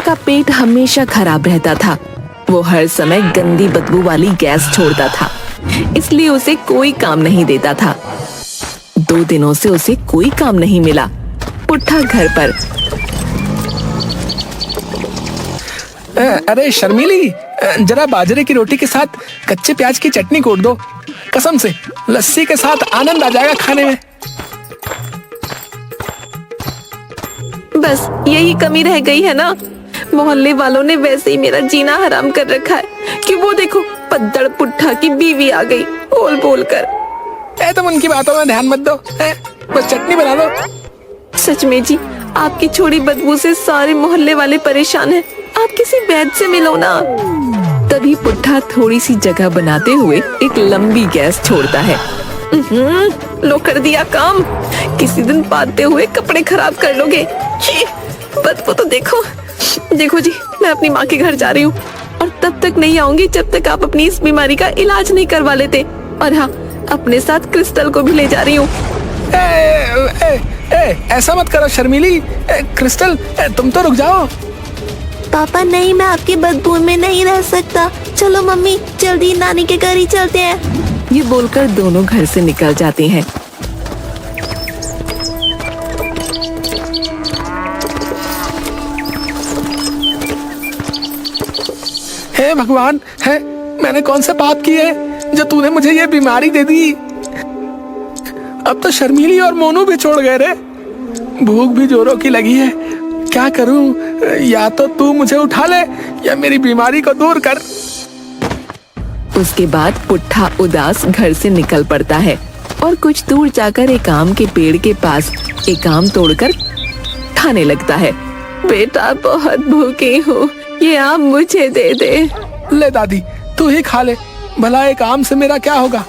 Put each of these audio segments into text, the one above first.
का पेट हमेशा खराब रहता था। वो हर समय गंदी बदबू वाली गैस छोड़ता था, इसलिए उसे कोई काम नहीं देता था। 2 दिनों से उसे कोई काम नहीं मिला। पुट्ठा घर पर। अरे शर्मीली, जरा बाजरे की रोटी के साथ कच्चे प्याज की चटनी कोट दो। कसम से लस्सी के साथ आनंद आ जाएगा खाने में। बस यही कमी रह गई है ना। मोहल्ले वालों ने वैसे ही मेरा जीना हराम कर रखा है कि वो देखो पद्दड़ पुट्ठा की बीवी आ गई बोल बोल कर। तुम उनकी बातों में ध्यान मत दो, बस चटनी बना दो। सच में जी, आपकी छोड़ी बदबू से सारे मोहल्ले वाले परेशान हैं। आप किसी वैद्य से मिलो ना। तभी पुट्ठा थोड़ी सी जगह बनाते हुए एक लंबी गैस छोड़ता है। लो कर दिया काम। किसी दिन पाते हुए कपड़े खराब कर लोगे। बदबू तो देखो। देखो जी, मैं अपनी माँ के घर जा रही हूँ और तब तक नहीं आऊंगी जब तक आप अपनी इस बीमारी का इलाज नहीं करवा लेते। और हाँ, अपने साथ क्रिस्टल को भी ले जा रही हूँ। ऐसा मत करो शर्मीली। क्रिस्टल, तुम तो रुक जाओ। पापा नहीं, मैं आपकी बदबू में नहीं रह सकता। चलो मम्मी, जल्दी नानी के घर ही चलते हैं। ये बोलकर दोनों घर से निकल जाते हैं। हे भगवान, है मैंने कौन सा पाप किया है जो तूने मुझे ये बीमारी दे दी। अब तो शर्मीली और मोनू भी छोड़ गए रे। भूख भी जोरों की लगी है। क्या करूं? या तो तू मुझे उठा ले या मेरी बीमारी को दूर कर। उसके बाद पुट्ठा उदास घर से निकल पड़ता है और कुछ दूर जाकर एक आम के पेड़ के पास एक आम तोड़कर खाने लगता है। बेटा, बहुत भूखी हूँ, ये आम मुझे दे दे। ले दादी, तू ही खा ले। भला एक आम से मेरा क्या होगा।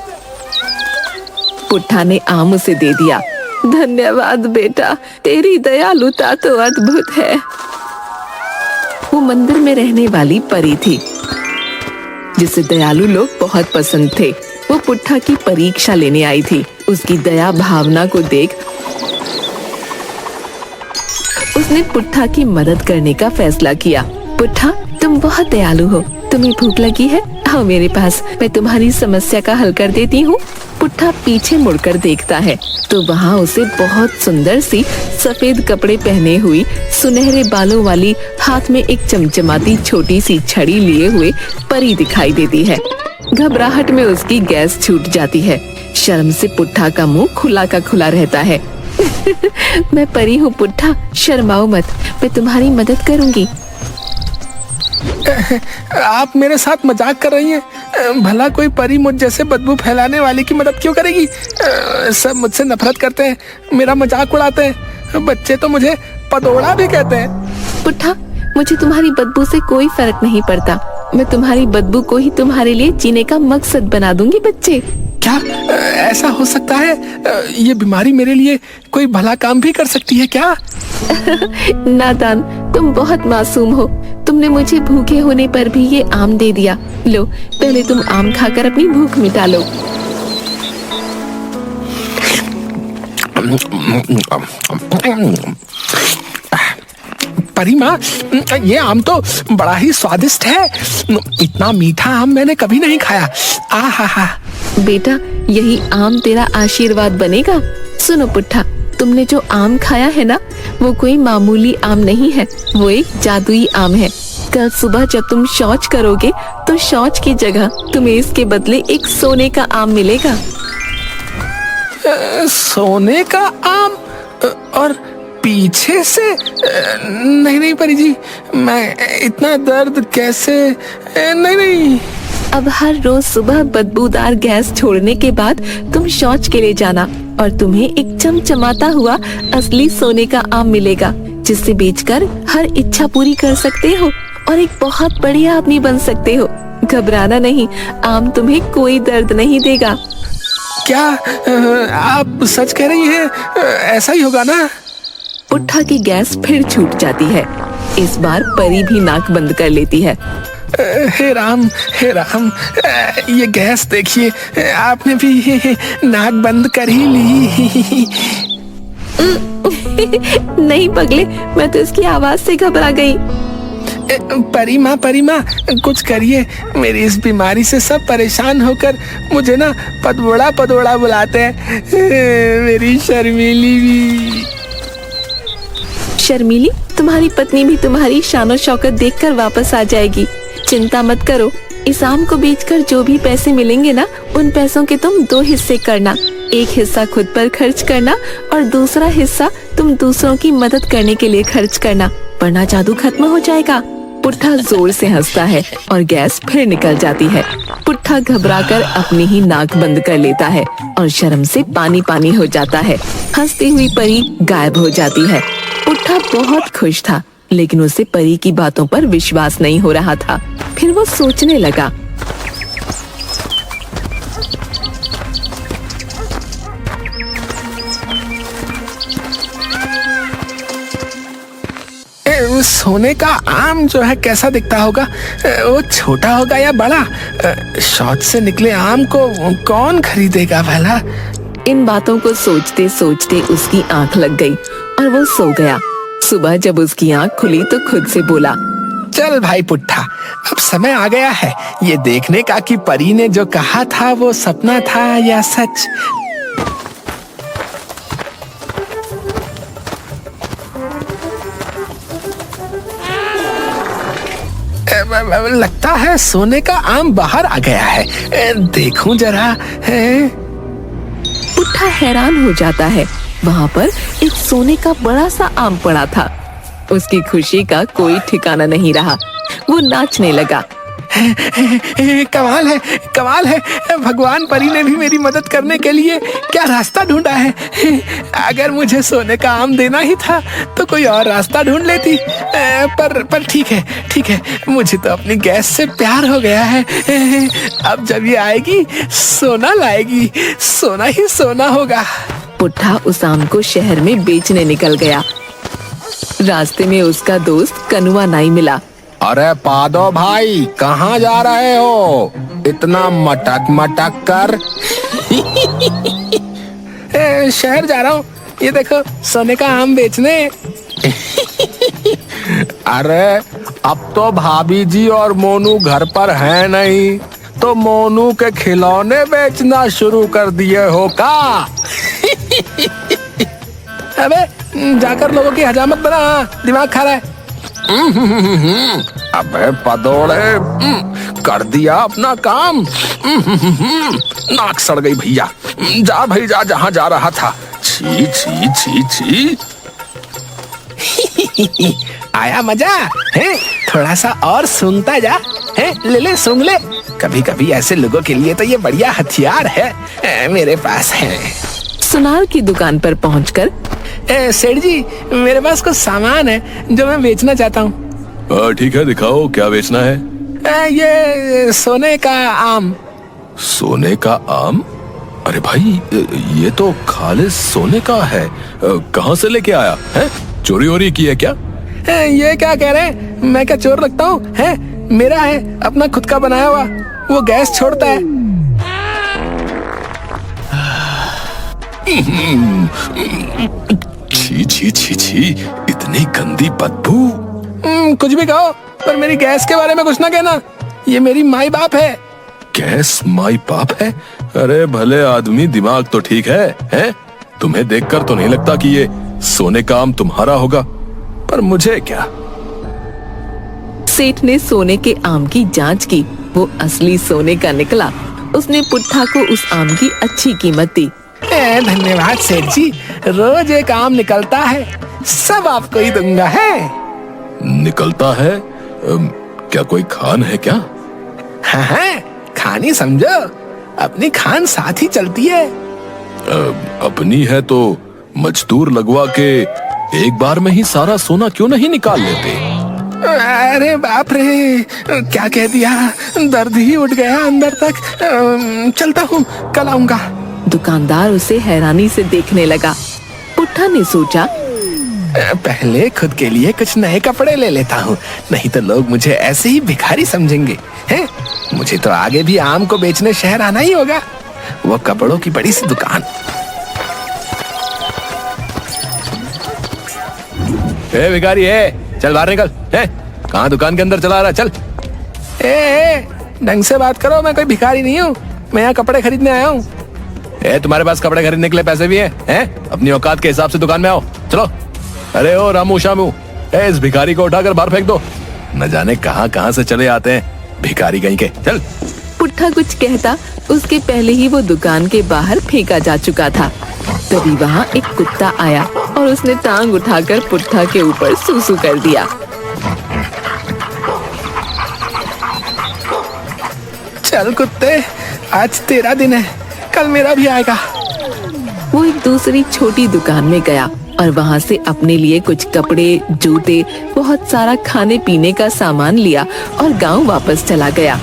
पुट्ठा ने आम उसे दे दिया। धन्यवाद बेटा, तेरी दयालुता तो अद्भुत है। वो मंदिर में रहने वाली परी थी जिसे दयालु लोग बहुत पसंद थे। वो पुट्ठा की परीक्षा लेने आई थी। उसकी दया भावना को देख उसने पुट्ठा की मदद करने का फैसला किया। पुट्ठा, तुम बहुत दयालु हो। तुम्हें भूख लगी है? आओ मेरे पास, मैं तुम्हारी समस्या का हल कर देती हूँ। पुट्ठा पीछे मुड़कर देखता है तो वहाँ उसे बहुत सुंदर सी सफेद कपड़े पहने हुई, सुनहरे बालों वाली, हाथ में एक चमचमाती छोटी सी छड़ी लिए हुए परी दिखाई देती है। घबराहट में उसकी गैस छूट जाती है। शर्म से पुट्ठा का मुंह खुला का खुला रहता है। मैं परी हूँ पुट्ठा, शर्माओ मत, मैं तुम्हारी मदद करूँगी। आप मेरे साथ मजाक कर रही हैं? भला कोई परी मुझ जैसे बदबू फैलाने वाले की मदद क्यों करेगी? सब मुझसे नफरत करते हैं, मेरा मजाक उड़ाते हैं। बच्चे तो मुझे पदोड़ा भी कहते हैं। पुट्ठा, मुझे तुम्हारी बदबू से कोई फर्क नहीं पड़ता। मैं तुम्हारी बदबू को ही तुम्हारे लिए जीने का मकसद बना दूंगी बच्चे। क्या ऐसा हो सकता है? ये बीमारी मेरे लिए कोई भला काम भी कर सकती है क्या? नादान, तुम बहुत मासूम हो। तुमने मुझे भूखे होने पर भी ये आम दे दिया। लो, पहले तुम आम खाकर अपनी भूख मिटा लो। परी माँ, ये आम तो बड़ा ही स्वादिष्ट है। इतना मीठा आम मैंने कभी नहीं खाया। आहा। बेटा, यही आम तेरा आशीर्वाद बनेगा। सुनो पुट्ठा, तुमने जो आम खाया है ना, वो कोई मामूली आम नहीं है, वो एक जादुई आम है। कल सुबह जब तुम शौच करोगे तो शौच की जगह तुम्हें इसके बदले एक सोने का आम मिलेगा। सोने का आम? और पीछे से? नहीं परी जी, मैं इतना दर्द कैसे? नहीं। अब हर रोज सुबह बदबूदार गैस छोड़ने के बाद तुम शौच के लिए जाना और तुम्हें एक चमचमाता हुआ असली सोने का आम मिलेगा, जिसे बेचकर हर इच्छा पूरी कर सकते हो और एक बहुत बढ़िया आदमी बन सकते हो। घबराना नहीं, आम तुम्हें कोई दर्द नहीं देगा। क्या आप सच कह रही हैं? ऐसा ही होगा ना? पुट्ठा की गैस फिर छूट जाती है। इस बार परी भी नाक बंद कर लेती है। हे राम, ये गैस देखिए, आपने भी नाक बंद कर ही ली। नहीं पगले, मैं तो इसकी आवाज से घबरा गई। परी माँ कुछ करिए। मेरी इस बीमारी से सब परेशान होकर मुझे ना पदोड़ा पदोड़ा बुलाते हैं। मेरी शर्मीली भी। शर्मीली, तुम्हारी पत्नी भी तुम्हारी शानो शौकत देखकर वापस आ जाएगी। चिंता मत करो। इस आम को बेचकर जो भी पैसे मिलेंगे ना, उन पैसों के तुम 2 हिस्से करना। एक हिस्सा खुद पर खर्च करना और दूसरा हिस्सा तुम दूसरों की मदद करने के लिए खर्च करना, वरना जादू खत्म हो जाएगा। पुट्ठा जोर से हंसता है और गैस फिर निकल जाती है। पुट्ठा घबराकर अपनी ही नाक बंद कर लेता है और शर्म से पानी पानी हो जाता है। हंसती हुई परी गायब हो जाती है। पुट्ठा बहुत खुश था, लेकिन उसे परी की बातों पर विश्वास नहीं हो रहा था। फिर वो सोचने लगा, सोने का आम जो है कैसा दिखता होगा? वो छोटा होगा या बड़ा? शौच से निकले आम को कौन खरीदेगा भला? इन बातों को सोचते सोचते उसकी आंख लग गई और वो सो गया। सुबह जब उसकी आंख खुली तो खुद से बोला, चल भाई पुट्ठा, अब समय आ गया है ये देखने का कि परी ने जो कहा था वो सपना था या सच। लगता है सोने का आम बाहर आ गया है। देखूं जरा। पुट्ठा हैरान हो जाता है। वहाँ पर एक सोने का बड़ा सा आम पड़ा था। उसकी खुशी का कोई ठिकाना नहीं रहा। वो नाचने लगा। कमाल है। भगवान परी ने भी मेरी मदद करने के लिए क्या रास्ता ढूंढा है। अगर मुझे सोने का आम देना ही था तो कोई और रास्ता ढूंढ लेती। पर ठीक है, मुझे तो अपनी गैस से प्यार हो गया है। अब जब ये आएगी सोना लाएगी, सोना ही सोना होगा। पुट्ठा उस आम को शहर में बेचने निकल गया। रास्ते में उसका दोस्त कनुआ नाई मिला। अरे पादो भाई, कहाँ जा रहे हो? इतना मटक कर। शहर जा रहा हूँ, ये देखो सोने का आम बेचने। अरे अब तो भाभी जी और मोनू घर पर है नहीं, तो मोनू के खिलौने बेचना शुरू कर दिए हो का? अबे जाकर लोगों की हजामत बना, दिमाग खा रहा है। अबे पदोड़े, कर दिया अपना काम। नाक सड़ गई भैया। जा भाई जा, जहाँ जा रहा था। छी छी छी छी। आया मजा है? थोड़ा सा और सूंघता जा। है ले सूंघ ले। कभी कभी ऐसे लोगों के लिए तो ये बढ़िया हथियार है मेरे पास है। सुनार की दुकान पर पहुंचकर, सेठ जी, मेरे पास कुछ सामान है जो मैं बेचना चाहता हूँ। ठीक है, दिखाओ क्या बेचना है। ये सोने का आम। सोने का आम? अरे भाई, ये तो खालिस सोने का है। कहाँ से लेके आया है? चोरी वोरी की है क्या? ये क्या कह रहे हैं? मैं क्या चोर लगता हूँ? है मेरा है, अपना खुद का बनाया हुआ। वो गैस छोड़ता है। छी छी छी छी, इतनी गंदी बदबू। कुछ भी कहो, पर मेरी गैस के बारे में कुछ ना कहना। ये मेरी माई बाप है। गैस माई बाप है? अरे भले आदमी, दिमाग तो ठीक है? तुम्हें देखकर तो नहीं लगता कि ये सोने का आम तुम्हारा होगा, पर मुझे क्या। सेठ ने सोने के आम की जांच की। वो असली सोने का निकला। उसने पुट्ठा को उस आम की अच्छी कीमत दी। धन्यवाद सेठ जी, रोज एक आम निकलता है, सब आपको ही दूंगा। है निकलता है? क्या कोई खान है क्या? हाँ, खान ही समझो। अपनी खान साथ ही चलती है। अपनी है तो मजदूर लगवा के एक बार में ही सारा सोना क्यों नहीं निकाल लेते? अरे बाप रे, क्या कह दिया, दर्द ही उठ गया अंदर तक। चलता हूँ, कल आऊंगा। दुकानदार उसे हैरानी से देखने लगा। पुट्ठा ने सोचा, पहले खुद के लिए कुछ नए कपड़े ले लेता हूँ, नहीं तो लोग मुझे ऐसे ही भिखारी समझेंगे। हैं? मुझे तो आगे भी आम को बेचने शहर आना ही होगा। वो कपड़ों की बड़ी सी दुकान। भिखारी है, चल बाहर निकल। कहाँ दुकान के अंदर चला रहा है? चल। ढंग से बात करो, मैं कोई भिखारी नहीं हूँ, मैं यहाँ कपड़े खरीदने आया हूँ। तुम्हारे पास कपड़े खरीदने के लिए पैसे भी हैं? अपनी औकात के हिसाब से दुकान में आओ, चलो। अरे ओ रामू शामू, इस भिखारी को उठाकर बाहर फेंक दो। न जाने कहाँ कहाँ से चले आते हैं भिखारी कहीं के। चल। पुट्ठा कुछ कहता उसके पहले ही वो दुकान के बाहर फेंका जा चुका था। तभी वहाँ एक कुत्ता आया और उसने टांग उठाकर पुट्ठा के ऊपर सूसू कर दिया। चल कुत्ते, आज तेरा दिन है, कल मेरा भी आएगा। वो एक दूसरी छोटी दुकान में गया और वहाँ से अपने लिए कुछ कपड़े, जूते, बहुत सारा खाने पीने का सामान लिया और गांव वापस चला गया।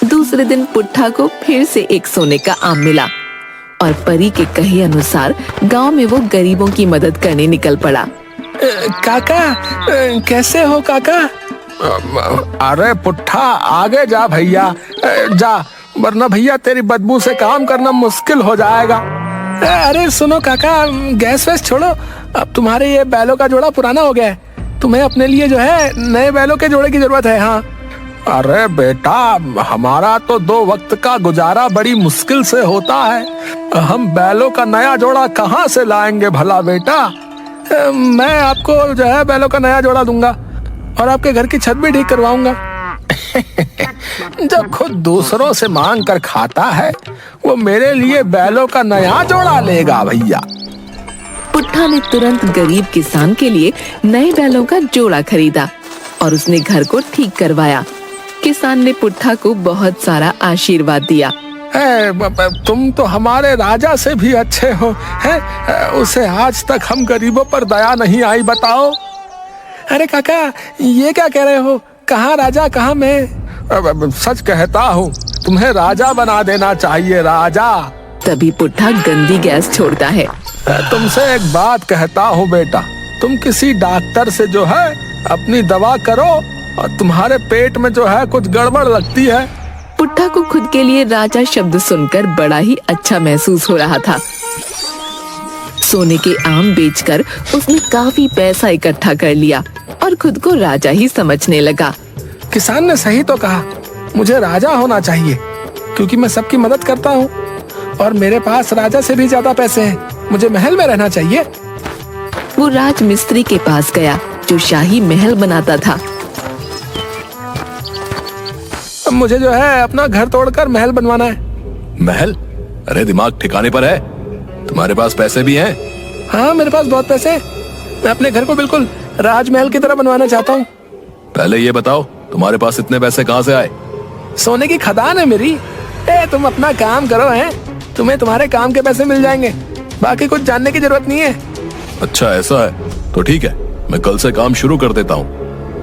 दूसरे दिन पुट्ठा को फिर से एक सोने का आम मिला और परी के कहे अनुसार गांव में वो गरीबों की मदद करने निकल पड़ा। काका, कैसे हो काका? अरे पुट्ठा, आगे जा भैया, जा, वरना भैया तेरी बदबू से काम करना मुश्किल हो जाएगा। अरे सुनो काका, गैस वैस छोड़ो, अब तुम्हारे ये बैलों का जोड़ा पुराना हो गया है, तुम्हें अपने लिए जो है नए बैलों के जोड़े की जरूरत है। हाँ। अरे बेटा, हमारा तो 2 वक्त का गुजारा बड़ी मुश्किल से होता है, हम बैलों का नया जोड़ा कहाँ से लाएंगे भला बेटा? मैं आपको जो है बैलों का नया जोड़ा दूंगा और आपके घर की छत भी ठीक करवाऊंगा। जब खुद दूसरों से मांग कर खाता है, वो मेरे लिए बैलों का नया जोड़ा लेगा भैया। पुट्ठा ने तुरंत गरीब किसान के लिए नए बैलों का जोड़ा खरीदा और उसने घर को ठीक करवाया। किसान ने पुट्ठा को बहुत सारा आशीर्वाद दिया। तुम तो हमारे राजा से भी अच्छे हो, हैं? उसे आज तक हम गरीबों पर दया नहीं आई, बताओ। अरे काका, ये क्या कह रहे हो? कहाँ राजा, कहाँ मैं? सच कहता हूँ, तुम्हें राजा बना देना चाहिए, राजा। तभी पुट्ठा गंदी गैस छोड़ता है। तुमसे एक बात कहता हूँ बेटा, तुम किसी डॉक्टर से जो है अपनी दवा करो, और तुम्हारे पेट में जो है कुछ गड़बड़ लगती है। पुट्ठा को खुद के लिए राजा शब्द सुनकर बड़ा ही अच्छा महसूस हो रहा था। सोने के आम बेचकर उसने काफी पैसा इकट्ठा कर लिया और खुद को राजा ही समझने लगा। किसान ने सही तो कहा, मुझे राजा होना चाहिए, क्योंकि मैं सबकी मदद करता हूँ और मेरे पास राजा से भी ज्यादा पैसे हैं। मुझे महल में रहना चाहिए। वो राज मिस्त्री के पास गया जो शाही महल बनाता था। अब मुझे जो है अपना घर तोड़कर महल बनवाना है। महल? अरे दिमाग ठिकाने पर है? तुम्हारे पास पैसे भी हैं? हाँ, मेरे पास बहुत पैसे हैं। मैं अपने घर को बिल्कुल राजमहल की तरह बनवाना चाहता हूँ। पहले ये बताओ, तुम्हारे पास इतने पैसे कहाँ से आए? सोने की खदान है मेरी। तुम अपना काम करो, हैं? तुम्हें तुम्हारे काम के पैसे मिल जाएंगे, बाकी कुछ जानने की जरूरत नहीं है। अच्छा ऐसा है, तो ठीक है, मैं कल से काम शुरू कर देता हूँ।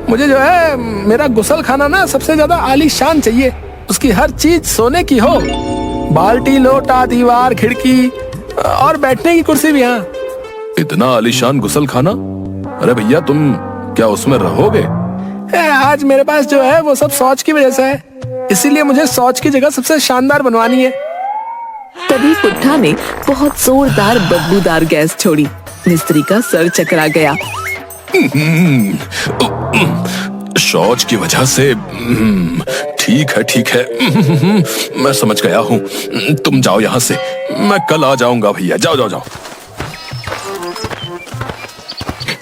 मुझे जो है मेरा गुसल खाना ना सबसे ज्यादा आलीशान चाहिए, उसकी हर चीज सोने की हो, बाल्टी, लोटा, दीवार, खिड़की और बैठने की कुर्सी भी। हाँ। इतना आलीशान गुसल खाना? अरे भैया, तुम क्या उसमें रहोगे? आज मेरे पास जो है वो सब शौच की वजह से है, इसीलिए मुझे शौच की जगह सबसे शानदार बनवानी है। तभी पुट्ठा ने बहुत जोरदार बदबूदार गैस छोड़ी। मिस्त्री का सर चकरा गया। शौच की वजह से? ठीक है ठीक है, मैं समझ गया हूँ। तुम जाओ यहाँ से, मैं कल आ जाऊंगा भैया। जाओ जाओ जाओ।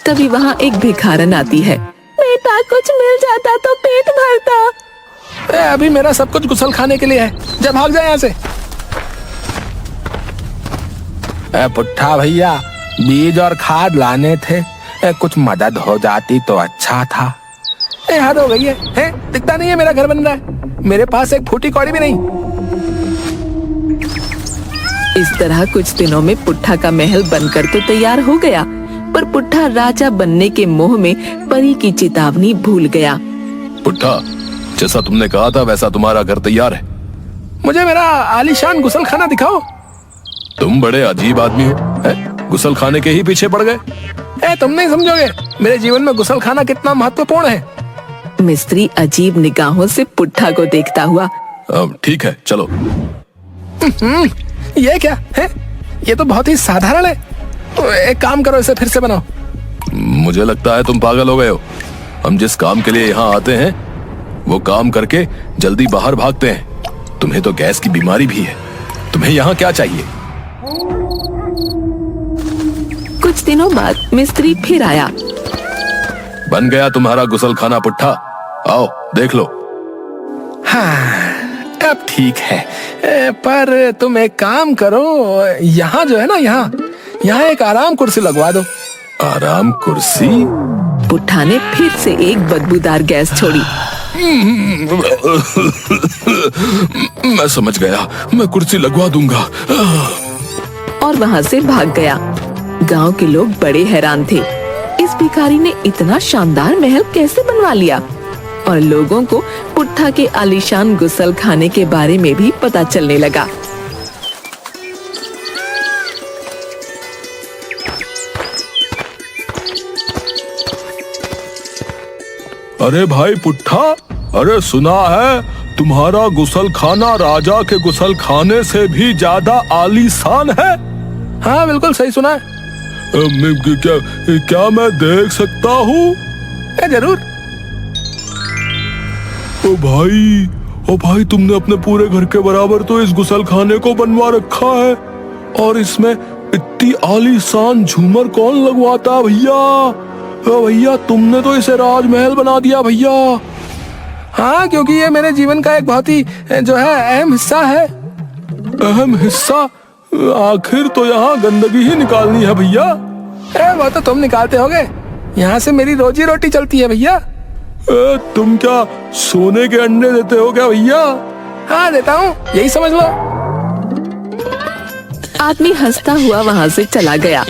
तभी वहाँ एक भिखारन आती है। बेटा, कुछ मिल जाता तो पेट भरता। अभी मेरा सब कुछ गुसल खाने के लिए है, जब भाग जाए यहाँ से। पुट्ठा भैया, बीज और खाद लाने थे, कुछ मदद हो जाती तो अच्छा था। हद हो गई है? दिखता नहीं है मेरा घर बन रहा है? मेरे पास एक फूटी कौड़ी भी नहीं। इस तरह कुछ दिनों में पुट्ठा का महल बनकर तो तैयार हो गया, पर पुट्ठा राजा बनने के मोह में परी की चेतावनी भूल गया। पुट्ठा, जैसा तुमने कहा था वैसा तुम्हारा घर तैयार है। मुझे मेरा आलीशान गुसल खाना दिखाओ। तुम बड़े अजीब आदमी हो, गुसल खाने के ही पीछे पड़ गए। तुम नहीं समझोगे मेरे जीवन में गुसल खाना कितना महत्वपूर्ण है। मिस्त्री अजीब निगाहों से पुट्ठा को देखता हुआ। ठीक है, चलो। ये क्या है? ये तो बहुत ही साधारण है। एक काम करो, इसे फिर से बनाओ। मुझे लगता है तुम पागल हो गए हो। हम जिस काम के लिए यहाँ आते हैं वो काम करके जल्दी बाहर भागते हैं। तुम्हें तो गैस की बीमारी भी है। तुम्हें यहाँ क्या चाहिए? कुछ दिनों बाद मिस्त्री फिर आया। बन गया तुम्हारा गुसलखाना पुट्ठा। आओ देख लो। हाँ, अब ठीक है। पर तुम एक काम करो, यहाँ जो है ना, यहाँ एक आराम कुर्सी लगवा दो। आराम कुर्सी? पुट्ठा ने फिर से एक बदबूदार गैस छोड़ी। मैं समझ गया, मैं कुर्सी लगवा दूंगा। और वहाँ से भाग गया। गांव के लोग बड़े हैरान थे। इस भिखारी ने इतना शानदार महल कैसे बनवा लिया? और लोगों को पुट्ठा के आलीशान गुसल खाने के बारे में भी पता चलने लगा। अरे भाई पुट्ठा, अरे सुना है तुम्हारा गुसल खाना राजा के गुसल खाने से भी ज्यादा आलीशान है? हाँ बिल्कुल सही सुना है। क्या मैं देख सकता हूँ? जरूर। ओ भाई तुमने अपने पूरे घर के बराबर तो इस गुसल खाने को बनवा रखा है। और इसमें इतनी आलीशान झूमर कौन लगवाता है भैया? भैया तुमने तो इसे राजमहल बना दिया भैया। हाँ, क्योंकि ये मेरे जीवन का एक बहुत ही जो है अहम हिस्सा है। अहम हिस्सा? आखिर तो यहाँ गंदगी ही निकालनी है भैया। वो तो तुम निकालते होगे, यहाँ से मेरी रोजी रोटी चलती है भैया। तुम क्या सोने के अंडे देते हो क्या भैया? हाँ देता हूँ, यही समझ लो। आदमी हंसता हुआ वहाँ से चला गया।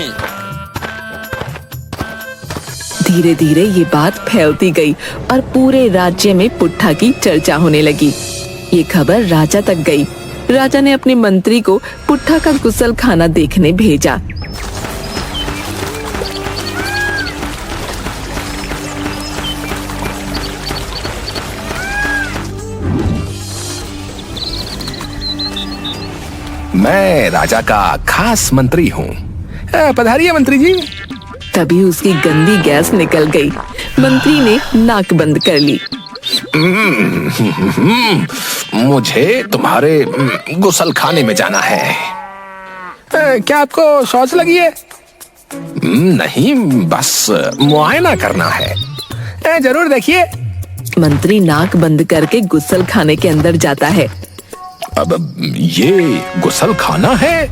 धीरे धीरे ये बात फैलती गई और पूरे राज्य में पुट्ठा की चर्चा होने लगी। ये खबर राजा तक गई। राजा ने अपने मंत्री को पुट्ठा का गुसल खाना देखने भेजा। मैं राजा का खास मंत्री हूँ। पधारिए मंत्री जी। तभी उसकी गंदी गैस निकल गई। मंत्री ने नाक बंद कर ली। मुझे तुम्हारे गुसल खाने में जाना है। क्या आपको शौच लगी है? नहीं, बस मुआयना करना है। जरूर देखिए। मंत्री नाक बंद करके गुसल खाने के अंदर जाता है। अब ये गुसल खाना है?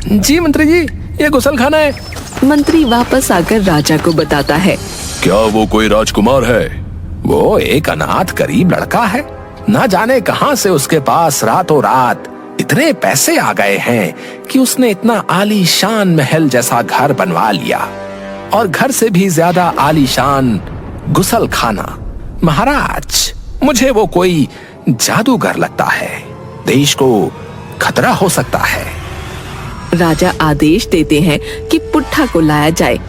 जी मंत्री जी, ये गुसल खाना है। मंत्री वापस आकर राजा को बताता है। क्या वो कोई राजकुमार है? वो एक अनाथ गरीब लड़का है। ना जाने कहां से उसके पास रातों रात इतने पैसे आ गए हैं कि उसने इतना आलीशान महल जैसा घर बनवा लिया, और घर से भी ज्यादा आलीशान गुसल खाना। महाराज, मुझे वो कोई जादूगर लगता है। देश को खतरा हो सकता है। राजा आदेश देते हैं कि पुट्ठा को लाया जाए।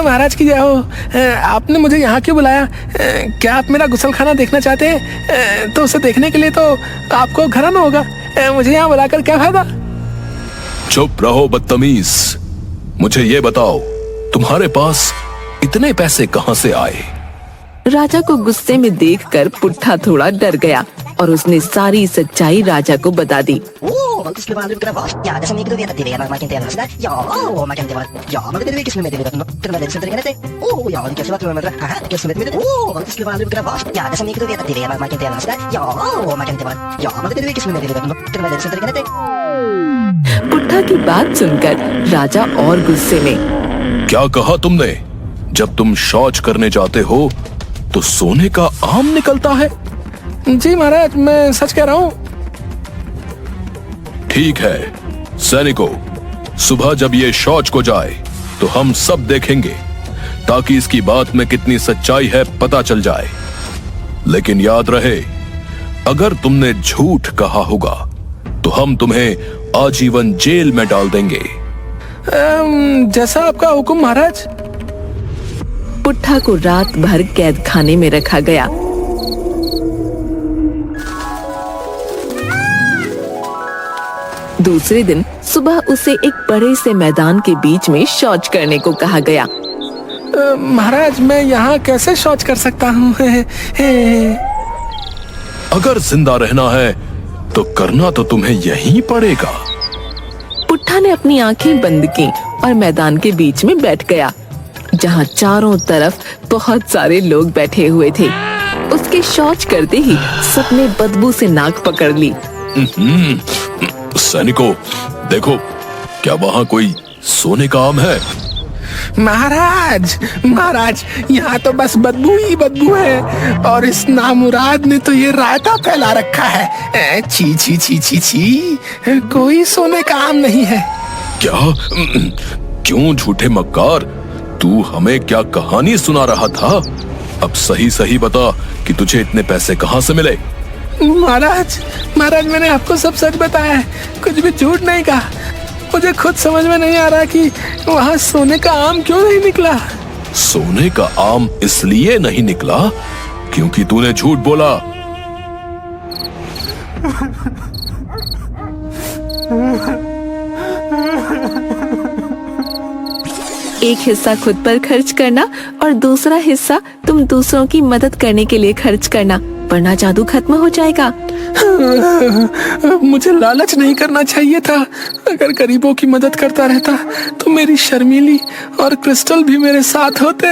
महाराज की जय हो। आपने मुझे यहाँ क्यों बुलाया? क्या आप मेरा गुसल खाना देखना चाहते हैं? तो उसे देखने के लिए तो आपको घर आना होगा। मुझे यहाँ बुलाकर क्या फायदा? चुप रहो बदतमीज। मुझे ये बताओ, तुम्हारे पास इतने पैसे कहां से आए? राजा को गुस्से में देखकर पुट्ठा थोड़ा डर गया और उसने सारी सच्चाई राजा को बता दी। पुट्ठा की बात सुनकर राजा और गुस्से में। क्या कहा तुमने? जब तुम शौच करने जाते हो तो सोने का आम निकलता है? जी महाराज, मैं सच कह रहा हूँ। ठीक है सैनिकों, सुबह जब ये शौच को जाए तो हम सब देखेंगे, ताकि इसकी बात में कितनी सच्चाई है पता चल जाए। लेकिन याद रहे, अगर तुमने झूठ कहा होगा तो हम तुम्हें आजीवन जेल में डाल देंगे। जैसा आपका हुक्म महाराज। पुट्ठा को रात भर कैद खाने में रखा गया। दूसरे दिन सुबह उसे एक बड़े से मैदान के बीच में शौच करने को कहा गया। महाराज मैं यहाँ कैसे शौच कर सकता हूँ? अगर जिंदा रहना है तो करना तो तुम्हें यहीं पड़ेगा। पुट्ठा ने अपनी आंखें बंद की और मैदान के बीच में बैठ गया, जहाँ चारों तरफ बहुत सारे लोग बैठे हुए थे। उसके शौच करते ही सबने बदबू से नाक पकड़ ली। सैनिकों, देखो, क्या वहाँ कोई सोने का आम है? महाराज महाराज, यहाँ तो बस बदबू ही बदबू है, और इस नामुराद ने तो ये रायता फैला रखा है। छी छी छी छी छी, कोई सोने का आम नहीं है। क्या? क्यों झूठे मक्कार, तू हमें क्या कहानी सुना रहा था? अब सही सही बता कि तुझे इतने पैसे कहाँ से मिले? महाराज महाराज, मैंने आपको सब सच बताया है, कुछ भी झूठ नहीं कहा। मुझे खुद समझ में नहीं आ रहा कि वहाँ सोने का आम क्यों नहीं निकला। सोने का आम इसलिए नहीं निकला क्योंकि तूने झूठ बोला। एक हिस्सा खुद पर खर्च करना और दूसरा हिस्सा तुम दूसरों की मदद करने के लिए खर्च करना, वरना जादू खत्म हो जाएगा। मुझे लालच नहीं करना चाहिए था। अगर गरीबों की मदद करता रहता तो मेरी शर्मीली और क्रिस्टल भी मेरे साथ होते।